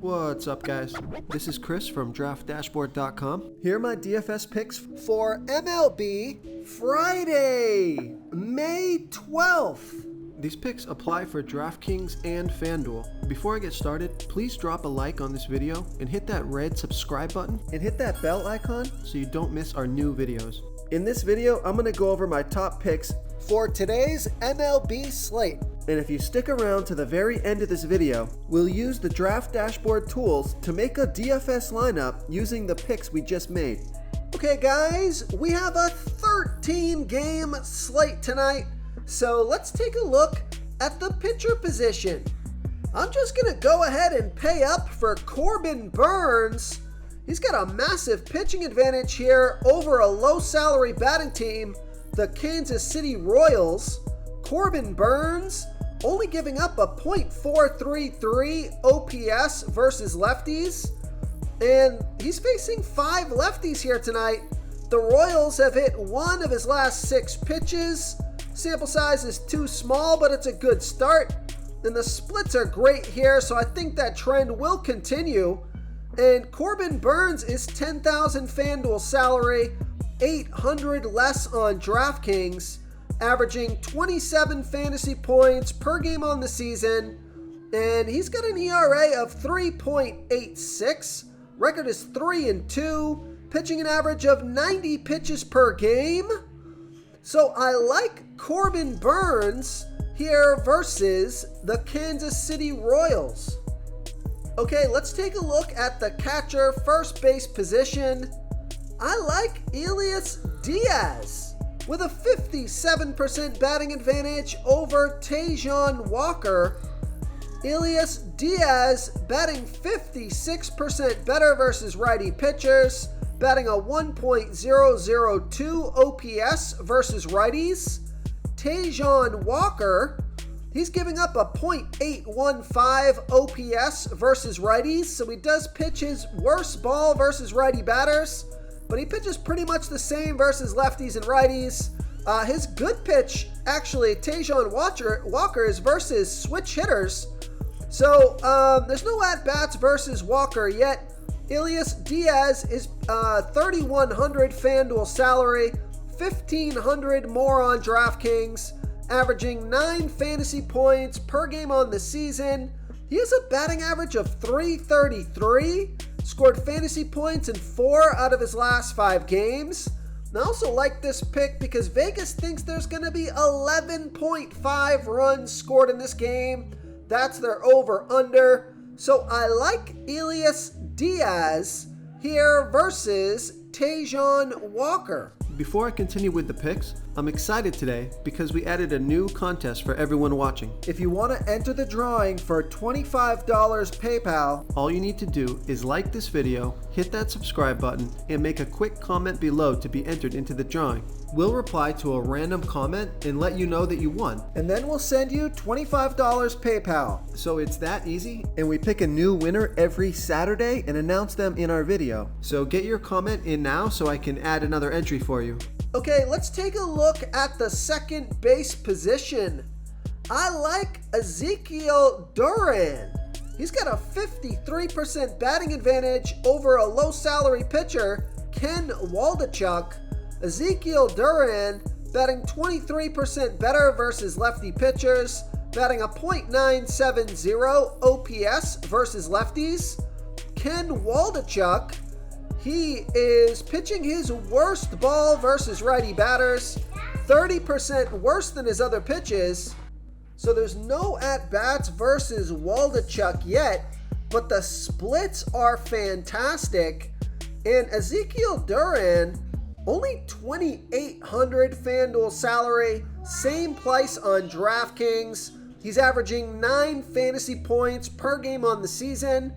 What's up, guys? This is Chris from DraftDashboard.com. Here are my DFS picks for MLB Friday, May 12th. These picks apply for DraftKings and FanDuel. Before I get started, please drop a like on this video and hit that red subscribe button and hit that bell icon so you don't miss our new videos. In this video, I'm going to go over my top picks for today's MLB slate. And if you stick around to the very end of this video, we'll use the Draft Dashboard tools to make a DFS lineup using the picks we just made. Okay guys, we have a 13-game slate tonight, so let's take a look at the pitcher position. I'm just going to go ahead and pay up for Corbin Burnes. He's got a massive pitching advantage here over a low-salary batting team, the Kansas City Royals. Corbin Burnes only giving up a .433 OPS versus lefties, and he's facing 5 lefties here tonight. The Royals have hit 1 of his last 6 pitches. Sample size is too small, but it's a good start. And the splits are great here, so I think that trend will continue. And Corbin Burnes is $10,000 FanDuel salary, $800 less on DraftKings, averaging 27 fantasy points per game on the season, and he's got an ERA of 3.86. Record is 3-2, pitching an average of 90 pitches per game. So I like Corbin Burnes here versus the Kansas City Royals. Okay, let's take a look at the catcher first base position. I like Elias Diaz with a 57% batting advantage over Tajon Walker. Elias Diaz batting 56% better versus righty pitchers, batting a 1.002 OPS versus righties. Tajon Walker, he's giving up a .815 OPS versus righties, so he does pitch his worst ball versus righty batters, but he pitches pretty much the same versus lefties and righties. His good pitch, actually, Tajon Walker, is versus switch hitters. So there's no at-bats versus Walker yet. Elias Diaz is $3,100 FanDuel salary, $1,500 more on DraftKings, averaging 9 fantasy points per game on the season. He has a batting average of .333. Scored fantasy points in 4 out of his last 5 games. And I also like this pick because Vegas thinks there's going to be 11.5 runs scored in this game. That's their over-under. So I like Elias Diaz here versus Tajon Walker. Before I continue with the picks, I'm excited today because we added a new contest for everyone watching. If you want to enter the drawing for $25 PayPal, all you need to do is like this video, hit that subscribe button, and make a quick comment below to be entered into the drawing. We'll reply to a random comment and let you know that you won. And then we'll send you $25 PayPal. So it's that easy, and we pick a new winner every Saturday and announce them in our video. So get your comment in now so I can add another entry for you. Okay, let's take a look at the second base position. I like Ezekiel Duran. He's got a 53% batting advantage over a low-salary pitcher, Ken Waldichuk. Ezekiel Duran batting 23% better versus lefty pitchers, batting a .970 OPS versus lefties. Ken Waldichuk, he is pitching his worst ball versus righty batters, 30% worse than his other pitches. So there's no at-bats versus Waldichuk yet, but the splits are fantastic. And Ezekiel Duran, only $2,800 FanDuel salary, same price on DraftKings. He's averaging 9 fantasy points per game on the season.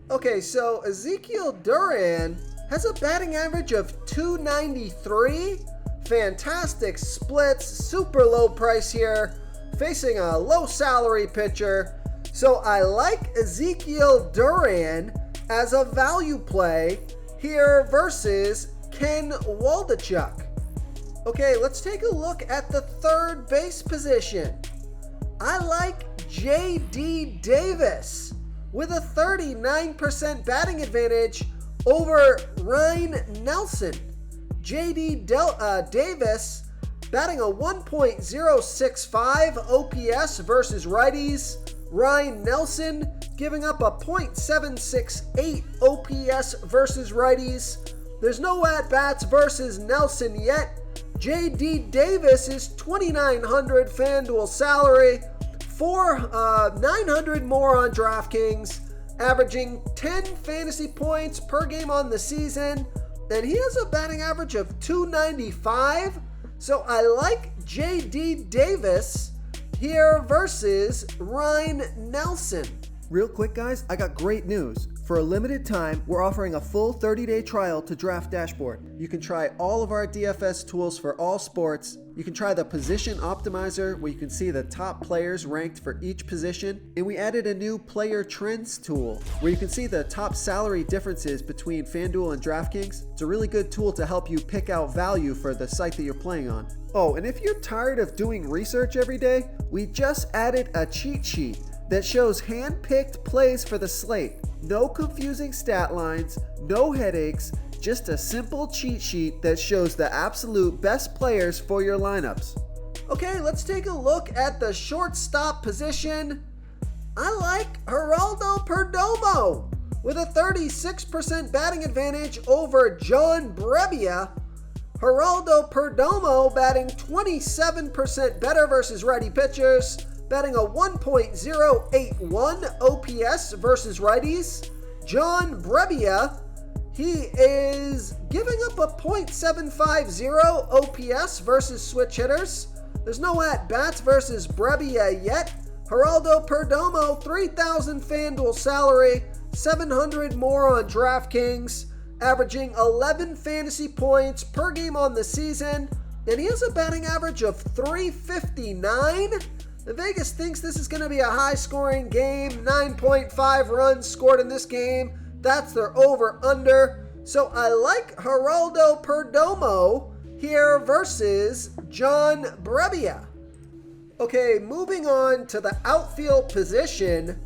Okay, so Ezekiel Duran has a batting average of .293. Fantastic splits, super low price here, facing a low salary pitcher. So I like Ezekiel Duran as a value play here versus Ken Waldichuk. Okay, let's take a look at the third base position. I like J.D. Davis with a 39% batting advantage over Ryan Nelson. Davis batting a 1.065 OPS versus righties. Ryan Nelson giving up a .768 OPS versus righties. There's no at-bats versus Nelson yet. J.D. Davis is $2,900 FanDuel salary, $900 more on DraftKings, averaging 10 fantasy points per game on the season, and he has a batting average of .295. So I like J.D. Davis here versus Ryan Nelson. Real quick, guys, I got great news. For a limited time, we're offering a full 30-day trial to Draft Dashboard. You can try all of our DFS tools for all sports. You can try the Position Optimizer, where you can see the top players ranked for each position. And we added a new Player Trends tool, where you can see the top salary differences between FanDuel and DraftKings. It's a really good tool to help you pick out value for the site that you're playing on. Oh, and if you're tired of doing research every day, we just added a cheat sheet that shows hand-picked plays for the slate. No confusing stat lines, no headaches, just a simple cheat sheet that shows the absolute best players for your lineups. Okay, let's take a look at the shortstop position. I like Geraldo Perdomo with a 36% batting advantage over John Brebbia. Geraldo Perdomo batting 27% better versus righty pitchers, batting a 1.081 OPS versus righties. John Brebbia, he is giving up a .750 OPS versus switch hitters. There's no at-bats versus Brebbia yet. Geraldo Perdomo, $3,000 FanDuel salary, $700 more on DraftKings, averaging 11 fantasy points per game on the season, and he has a batting average of .359. The Vegas thinks this is going to be a high-scoring game. 9.5 runs scored in this game. That's their over-under. So I like Geraldo Perdomo here versus John Brebbia. Okay, moving on to the outfield position.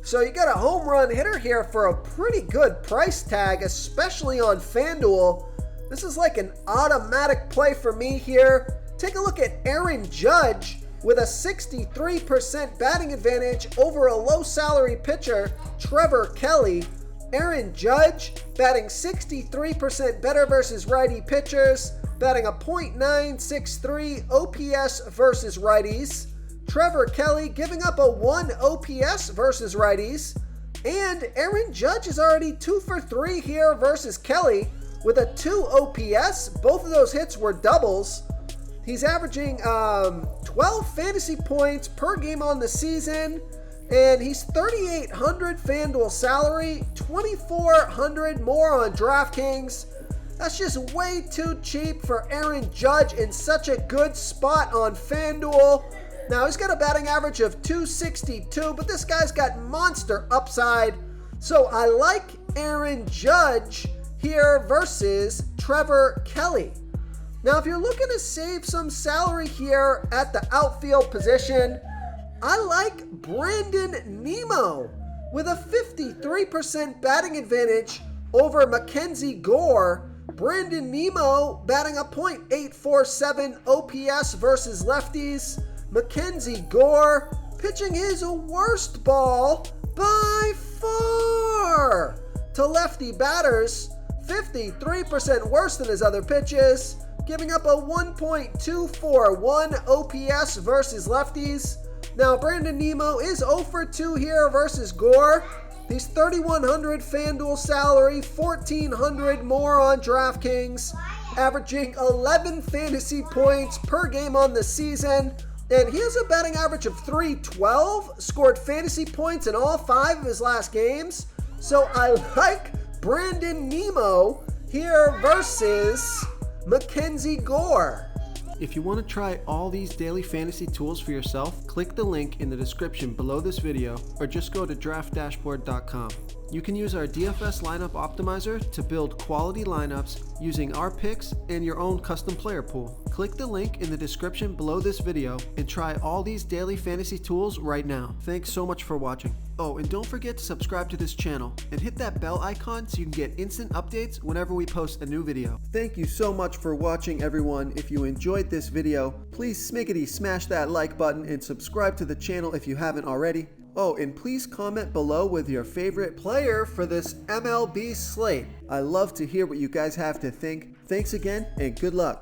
So you got a home run hitter here for a pretty good price tag, especially on FanDuel. This is like an automatic play for me here. Take a look at Aaron Judge with a 63% batting advantage over a low-salary pitcher, Trevor Kelly. Aaron Judge batting 63% better versus righty pitchers, batting a .963 OPS versus righties. Trevor Kelly giving up a 1 OPS versus righties. And Aaron Judge is already 2 for 3 here versus Kelly with a 2 OPS. Both of those hits were doubles. He's averaging 12 fantasy points per game on the season, and he's $3,800 FanDuel salary, $2,400 more on DraftKings. That's just way too cheap for Aaron Judge in such a good spot on FanDuel. Now, he's got a batting average of .262, but this guy's got monster upside. So I like Aaron Judge here versus Trevor Kelly. Now, if you're looking to save some salary here at the outfield position, I like Brandon Nimmo with a 53% batting advantage over Mackenzie Gore. Brandon Nimmo batting a .847 OPS versus lefties. Mackenzie Gore pitching his worst ball by far to lefty batters, 53% worse than his other pitches, giving up a 1.241 OPS versus lefties. Now, Brandon Nimmo is 0 for 2 here versus Gore. He's $3,100 FanDuel salary, $1,400 more on DraftKings, averaging 11 fantasy points per game on the season. And he has a batting average of .312, scored fantasy points in all 5 of his last games. So I like Brandon Nimmo here versus Mackenzie Gore. If you want to try all these daily fantasy tools for yourself, click the link in the description below this video or just go to draftdashboard.com. You can use our DFS lineup optimizer to build quality lineups using our picks and your own custom player pool. Click the link in the description below this video and try all these daily fantasy tools right now. Thanks so much for watching. Oh, and don't forget to subscribe to this channel and hit that bell icon so you can get instant updates whenever we post a new video. Thank you so much for watching, everyone. If you enjoyed this video, please smiggity smash that like button and subscribe to the channel if you haven't already. Oh, and please comment below with your favorite player for this MLB slate. I love to hear what you guys have to think. Thanks again, and good luck.